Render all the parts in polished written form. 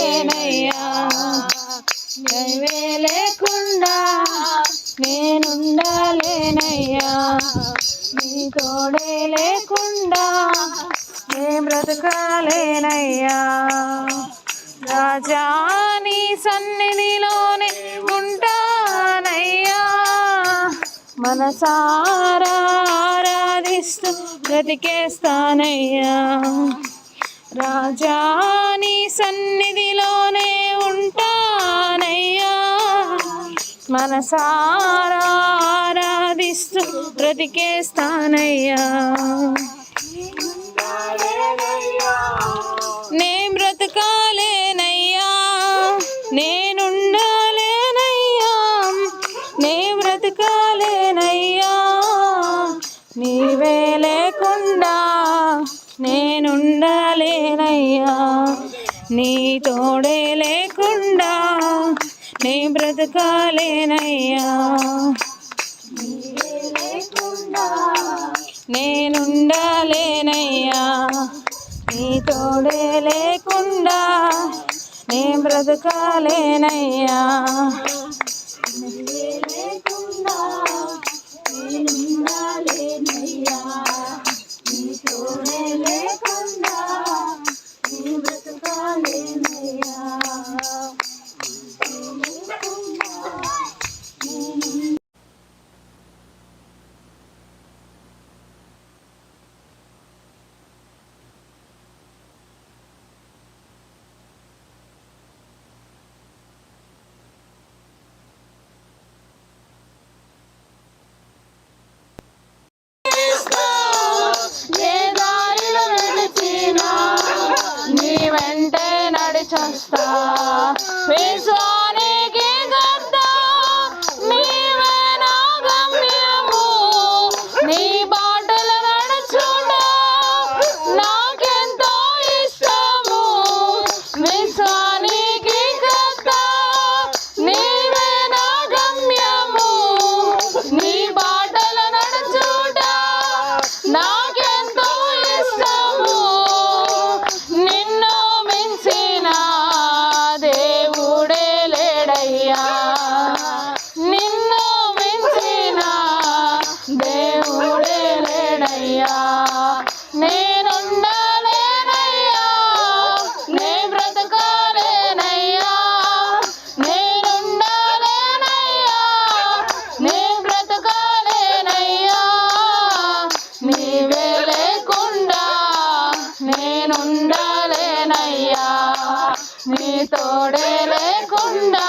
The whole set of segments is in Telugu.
నేనుండాలేనయ్యా, నీవే లేకుండా నేనుండాలేనయ్యా, నీ తోడే లేకుండా నే బ్రతకాలేనయ్యా. రాజా నీ సన్నిధిలోనే ఉంటానయ్యా, మనసారా ఆరాధిస్తూ బ్రతికేస్తానయ్యా. రాజా నీ సన్నిధిలోనే ఉంటానయ్యా, మనసారా ఆరాధిస్తూ బ్రతికేస్తానయ్యా. నే బ్రతకాలేనయ్యా, నేనుండాలేనయ్యా, నే బ్రతకాలేనయ్యా, నీవే లేకుండా నేనుండాలేనయ్యా, నీ తోడే లేకుండా నే బ్రతకాలేనయ్యా. నీవే లేకుండా నేనుండాలేనయ్యా, నీ తోడే లేకుండా నే బ్రతకాలేనయ్యా. నీవే లేకుండా నేనుండాలేనయ్యా, నీ తోడే లేకుండా నే బ్రతకాలేనయ్యా. నీ వెంటే నడిచొస్తా, విశ్వానికి కర్త నీవే నా గమ్యము, నీ బాటలు నడుచుట నాకెంతో ఇష్టము. విశ్వానికి కర్త నీవే నా గమ్యము, నీ బాటలు నడుచుట నాకెంతో ఇష్టము. నిన్ను మించిన దేవుడే లేడయ్యా, నిన్ను మించిన దేవుడే లేడయ్యా. నేనుండాలేనయ్యా, నే బ్రతకాలేనయ్యా, నేనుండాలేనయ్యా, నే బ్రతకాలేనయ్యా, నీవే లేకుండా నేనుండాలేనయ్యా, నీ తోడే లేకుండా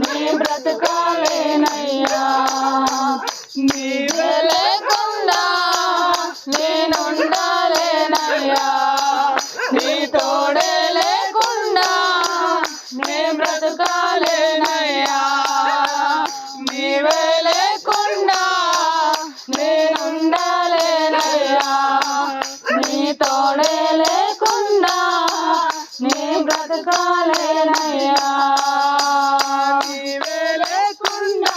నే బ్రతకాలేనయ్యా. నీవే లేకుండా నేనుండాలేనయ్యా, నీ తోడే లేకుండా నే బ్రతకాలేనయ్యా. నీవే లేకుండా నేనుండాలేనయ్యా, నీ తోడే లేకుండా నే బ్రతకాలేనయ్యా. నీవే లేకుండా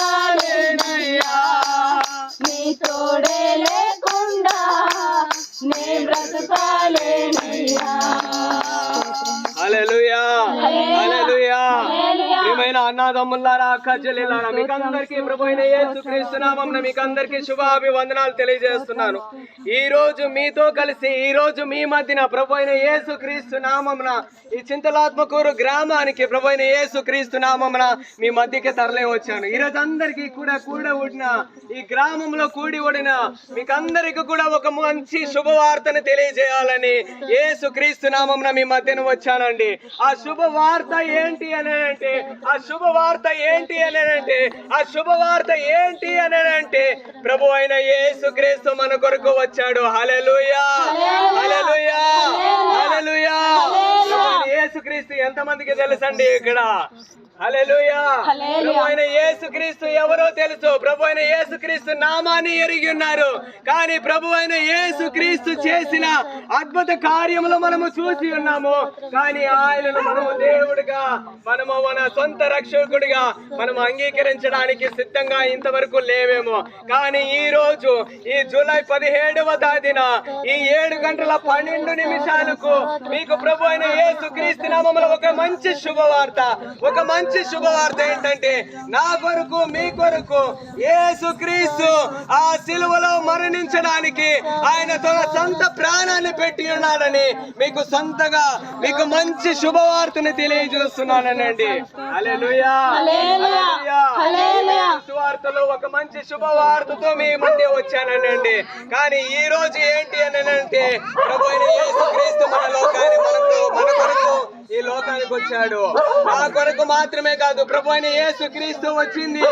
నేనుండాలేనయ్యా, నీ తోడే లేకుండా నే బ్రతకాలేనయ్యా. హల్లెలూయా, హల్లెలూయా. ప్రియమైన అన్నదమ్ములారా, అక్క చెల్లెలారా, మీకందరికీ ప్రభువైన యేసుక్రీస్తు నామమున మీకందరికీ శుభాభివందనాలు తెలియజేస్తున్నాను. ఈ రోజు మీతో కలిసి, ఈ రోజు మీ మధ్యన ప్రభువైన యేసుక్రీస్తు నామమున ఈ చింతలాత్మకూరు గ్రామానికి ప్రభువైన యేసుక్రీస్తు నామమున మీ మధ్యకి తరలి వచ్చాను. ఈ రోజు అందరికీ కూడా కూడిన ఈ గ్రామంలో కూడి ఉడిన మీకందరికీ కూడా ఒక మంచి శుభవార్తను తెలియజేయాలని యేసుక్రీస్తు నామమున మీ మధ్యన వచ్చానండి. ఆ శుభవార్త ఏంటి అని అంటే, ఆ శుభవార్త ఏంటి అని అంటే, ఆ శుభవార్త ఏంటి అని అంటే ప్రభు అయిన యేసుక్రీస్తు మన కొరకు వచ్చాడు. హల్లెలూయా, హల్లెలూయా, హల్లెలూయా. యేసుక్రీస్తు ఎంతమందికి తెలుసండి? ఇక్కడ హల్లెలూయా. ప్రభు అయిన యేసుక్రీస్తు ఎవరో తెలుసు. ప్రభు అయిన యేసుక్రీస్తు నామాన్ని ఎరిగి ఉన్నారు. కానీ ప్రభు అయిన యేసుక్రీస్తు చేసిన అద్భుత కార్యములు మనము చూసి ఉన్నాము. కానీ ఆయనను మనము దేవుడిగా, మనము మన సొంత రక్షకుడిగా మనము అంగీకరించడానికి సిద్ధంగా ఇంతవరకు లేవేమో. కానీ ఈ రోజు ఈ జూలై 17వ తేదీన ఈ 7:12 మీకు ప్రభు అయిన యేసుక్రీస్తు నామములో ఒక మంచి శుభవార్త, ఒక మంచి శుభవార్త ఏంటంటే, నా కొరకు మీ కొరకు యేసుక్రీస్తు ఆ సిలువలో మరణించడానికి ఆయన తన సొంత ప్రాణాన్ని పెట్టి ఉన్నాడని మీకు సొంతగా మీకు మంచి శుభవార్తని తెలియజేస్తున్నానండి. హల్లెలూయా. సువార్తలో ఒక మంచి శుభవార్తతో మీ ముందే వచ్చానండి. కానీ ఈ రోజు ఏంటి అని అంటే, ప్రభు అయిన యేసుక్రీస్తు మన కొరకు ఈ లోకానికి వచ్చాడు. నా కొరకు మాత్రమే కాదు, ప్రభు అయిన యేసుక్రీస్తు వచ్చింది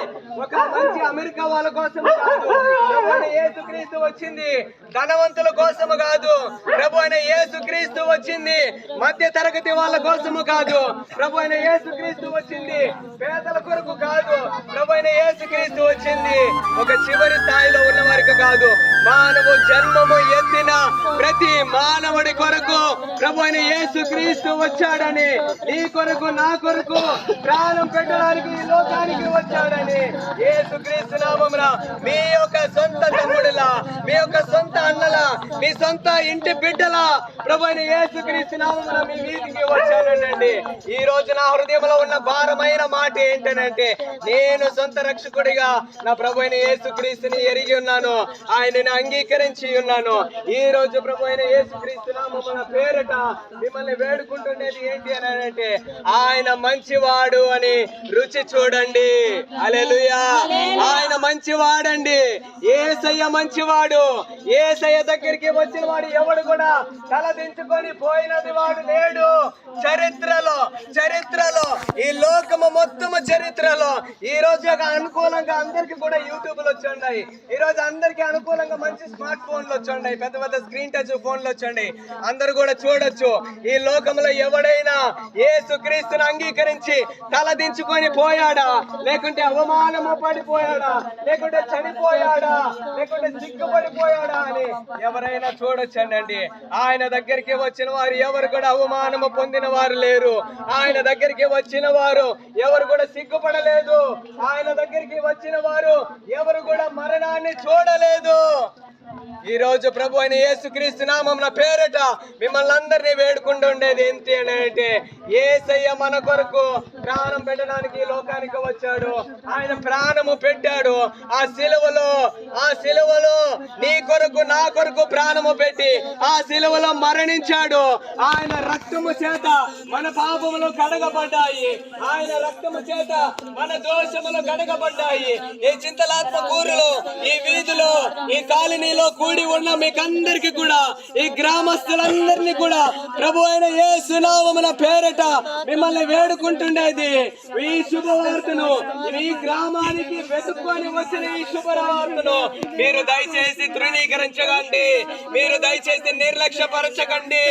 ఒక మంచి అమెరికా వాళ్ళ కోసం కాదు. ప్రభు అయిన యేసుక్రీస్తు వచ్చింది ధనవంతుల కోసము కాదు. ప్రభు అయిన యేసుక్రీస్తు వచ్చింది మధ్య తరగతి వాళ్ళ కోసము కాదు. ప్రభు అయిన యేసుక్రీస్తు వచ్చింది పేదల కొరకు కాదు. ప్రభు అయిన యేసుక్రీస్తు వచ్చింది ఒక చివరి స్థాయిలో ఉన్న వారికి కాదు. మానవు జన్మము ఎత్తిన ప్రతి మానవుడి కొరకు ప్రభు అయిన యేసుక్రీస్తు వచ్చాడని, నీ కొరకు నా కొరకు ప్రాణం పెట్టడానికి ఈ లోకానికి వచ్చాడని యేసుక్రీస్తు నామమున మీ యొక్క సొంత తమ్ముడిలా, మీ యొక్క సొంత అన్నలా, మీ సొంత ఇంటి బిడ్డలా ప్రభు అయిన యేసుక్రీస్తు నామమున మీ వీధికి వచ్చానండి. ఈ రోజు నా హృదయంలో ఉన్న భారమైన మాట ఏంటనంటే, నేను సొంత రక్షకుడిగా నా ప్రభు అయిన యేసుక్రీస్తుని ఎరిగి ఉన్నాను, ఆయనని అంగీకరించి ఉన్నాను. ఈ రోజు ప్రభు అయిన యేసుక్రీస్తు నామమున పేరట మిమ్మల్ని వేడుకుంటున్నది ఏంటి అని అంటే, ఆయన మంచివాడు అని రుచి చూడండి. హల్లెలూయా. ఆయన మంచివాడండి. యేసయ్య మంచివాడు. యేసయ్య దగ్గరికి వచ్చిన వాడు ఎవడు కూడా తలదించుకొని పోయినది వాడు లేడు. చరిత్రలో ఈ లోకము మొత్తము చరిత్రలో ఈ రోజు అనుకూలంగా అందరికి కూడా యూట్యూబ్లు వచ్చున్నాయి. ఈ రోజు అందరికి అనుకూలంగా మంచి స్మార్ట్ ఫోన్లు వచ్చున్నాయి, పెద్ద పెద్ద స్క్రీన్ టచ్ ఫోన్లు వచ్చండి. అందరు కూడా చూడొచ్చు. ఈ లోకంలో ఎవడైనా యేసుక్రీస్తుని అంగీకరించి తలదించుకొని పోయాడా, లేకుంటే అవమానము పడిపోయాడా, లేకుంటే చనిపోయాడా, లేకుంటే సిగ్గుపడిపోయాడా అని ఎవరైనా చూడొచ్చండి. ఆయన దగ్గరికి వచ్చిన వారు ఎవరు కూడా అవమానము పొందిన వారు లేరు. ఆయన దగ్గరికి వచ్చిన వారు ఎవరు కూడా సిగ్గుపడలేదు. ఆయన దగ్గరికి వచ్చిన వారు ఎవరు కూడా మరణాన్ని చూడలేదు. ఈ రోజు ప్రభు అయిన యేసుక్రీస్తు నామమున పేరట మిమ్మల్ని అందరినీ వేడుకుంటూ ఉండేది ఏంటి అని అంటే, యేసయ్య మన కొరకు ప్రాణం పెట్టడానికి ఈ లోకానికి వచ్చాడు. ఆయన ప్రాణము పెట్టాడు. ఆ సిలువలో నీ కొరకు నా కొరకు ప్రాణము పెట్టి ఆ సిలువలో మరణించాడు. ఆయన రక్తము చేత మన పాపములు కడగబడ్డాయి. ఆయన రక్తము చేత మన దోషములు కడగబడ్డాయి. ఈ చింతలాత్మ కూరులో, ఈ వీధిలో, ఈ కాలనీలో కూడి ఉన్న మీకందరికి కూడా, ఈ గ్రామస్తులందరినీ కూడా ప్రభు అయిన యేసు నామమున పేరట మిమ్మల్ని వేడుకుంటుండేది. ఈ శుభవార్తను ఈ గ్రామానికి వెతుక్కొని వచ్చిన ఈ శుభవార్తను మీరు దయచేసి తృణీకరించకండి. మీరు దయచేసి నిర్లక్ష్యపరచకండి.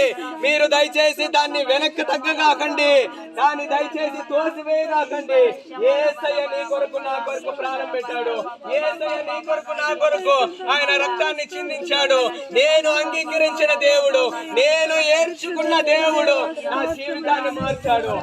మీరు దయచేసి దాన్ని వెనక్కి తగ్గగాకండి. దాన్ని దయచేసి తోసివేయగాకండి. యేసయ్య నీ కొరకు నా కొరకు ప్రాణం పెట్టాడు. యేసయ్య నీ కొరకు నా కొరకు ఆయన రక్తాన్ని చిందించాడు. నేను అంగీకరించిన దేవుడు, నేను ఏర్చుకున్న దేవుడు నా జీవితాన్ని మార్చాడు.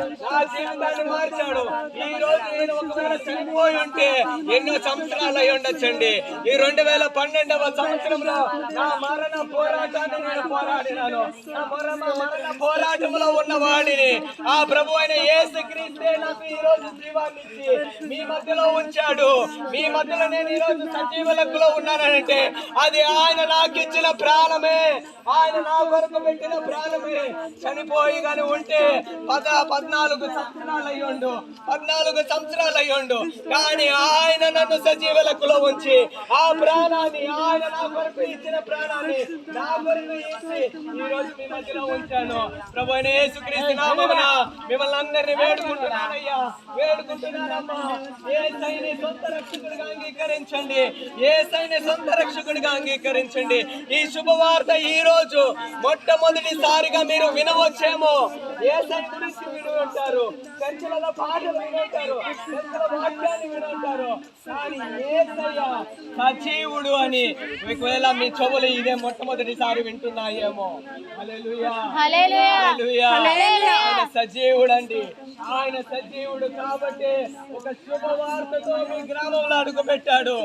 ఈ రోజు నేను ఒకవేళ చనిపోయి ఉంటే ఎన్నో సంవత్సరాలు అయి ఉండొచ్చండి. ఈ 2012వ సంవత్సరంలో నా మరణ పోరాటాన్ని నేను పోరాడినాను. నా మరణ పోరాటంలో ఉన్న వాడిని ఆ ప్రభు అయిన యేసుక్రీస్తే నాకు ఈ రోజు జీవాన్ని ఇచ్చి మీ మధ్యలో ఉంచాడు. మీ మధ్యలో నేను ఈ రోజు సజీవ లెక్కలో ఉన్నానంటే అది ఆయన నాకు ఇచ్చిన ప్రాణమే. ఆయన నా కొరకు పెట్టిన ప్రాణమే. చనిపోయి కానీ ఉంటే 14 సంవత్సరాలు అయ్యుండు. కానీ ఆయన నన్ను సజీవ లెక్కలో ఉంచి ఆ ప్రాణాన్ని, ఆయన నా కొరకు ఇచ్చిన ప్రాణాన్ని నా కొరకు ఇచ్చి ఈ రోజు మీ మధ్యలో ఉంచాను. ప్రభు అయిన యేసుక్రీస్తు నామమున మిమ్మల్ని అందరినీ వేడుకుంటున్నానయ్యా, వేడుకుంటున్నానమ్మా. యేసయ్యని సొంత రక్షకుడిగా అంగీకరించండి. యేసయ్యని సొంత రక్షకుడిగా అంగీకరించండి. ఈ శుభవార్త ఈ రోజు మొట్టమొదటిసారిగా మీరు వినవచ్చేమో. యేసయ్య గురించి విని ఉంటారు, చర్చలలో పాటలు వినుంటారు, పెద్దల వాక్యాన్ని వినుంటారు, కానీ యేసయ్య సజీవుడు అని ఒకవేళ మీ చెవులు ఇదే మొట్టమొదటిసారి వింటున్నాయేమో. హల్లెలూయా, హల్లెలూయా. ఆయన సజీవుడు అండి, ఆయన సజీవుడు కాబట్టి ఒక శుభవార్తతో మీ గ్రామంలో అడుగు పెట్టాడు.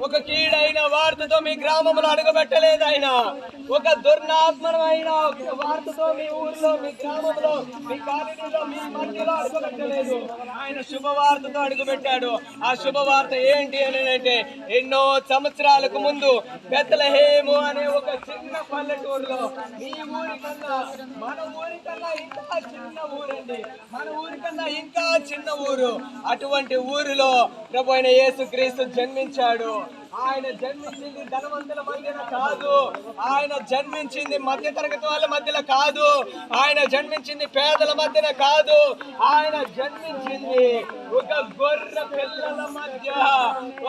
ఒక కీడైన వార్తతో మీ గ్రామంలో అడుగు పెట్టలేదు ఆయన. ఒక దుర్నాత్మమైన వార్తతో మీ ఊర్లో, మీ గ్రామంలో, మీ కాలనీలో, మీ మధ్యలో అడుగు పెట్టలేదు. ఆయన శుభవార్తతో అడుగు పెట్టాడు. ఆ శుభవార్త ఏంటి అని అంటే, ఎన్నో సంవత్సరాలకు ముందు బెత్లెహేము అనే ఒక చిన్న పల్లెటూరులో, మీ ఊరికన్నా మన ఊరికన్నా ఇంకా చిన్న ఊరండి, మన ఊరికన్నా ఇంకా చిన్న ఊరు, అటువంటి ఊరిలో ప్రభు అయిన యేసుక్రీస్తు జన్మించాడు. ఆయన జన్మించింది ధనవంతుల మధ్యన కాదు, ఆయన జన్మించింది మధ్య తరగతి వాళ్ళ మధ్యలో కాదు, ఆయన జన్మించింది పేదల మధ్యన కాదు, ఆయన జన్మించింది ఒక గొర్రె పిల్లల మధ్య,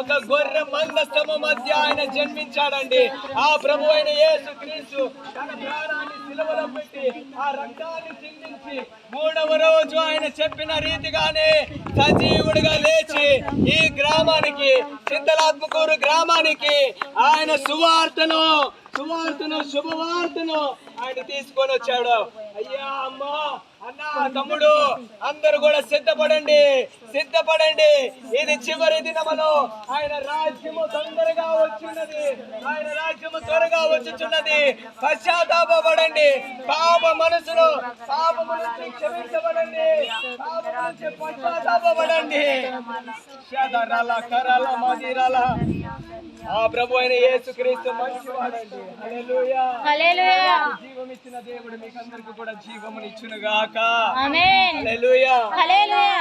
ఒక గొర్రె మందస్తము మధ్య ఆయన జన్మించాడండి. ఆ ప్రభు అయిన యేసుక్రీస్తు తన ప్రాణాన్ని సిలువలో పెట్టి ఆ రక్తాన్ని చిందించి మూడవ రోజు ఆయన చెప్పిన రీతిగానే సజీవుడిగా లేచి ఈ గ్రామానికి, చింతలాత్మకూరు గ్రామానికి ఆయన శుభవార్తను ఆయన తీసుకొని వచ్చాడు. అయ్యా, అమ్మా, అన్న, తమ్ముడు, అందరూ కూడా సిద్ధపడండి. ఇది చివరి దినములో ఆయన రాజ్యము తొందరగా వచ్చున్నది, ఆయన రాజ్యము త్వరగా వచ్చుచున్నది. పశ్చాత్తాపపడండి, పాప మనసులో పాపము నుంచి క్షమించబడండి, పాపము నుంచి పశ్చాత్తాపపడండి. శదరల కరల మదిరల ఆ ప్రభు అయిన యేసుక్రీస్తు మంచివాడండి. హల్లెలూయా, హల్లెలూయా. జీవం ఇచ్చిన దేవుడు మీకందరికీ కూడా జీవమునిచ్చును గాక. ఆమేన్. హల్లెలూయా, హల్లెలూయా.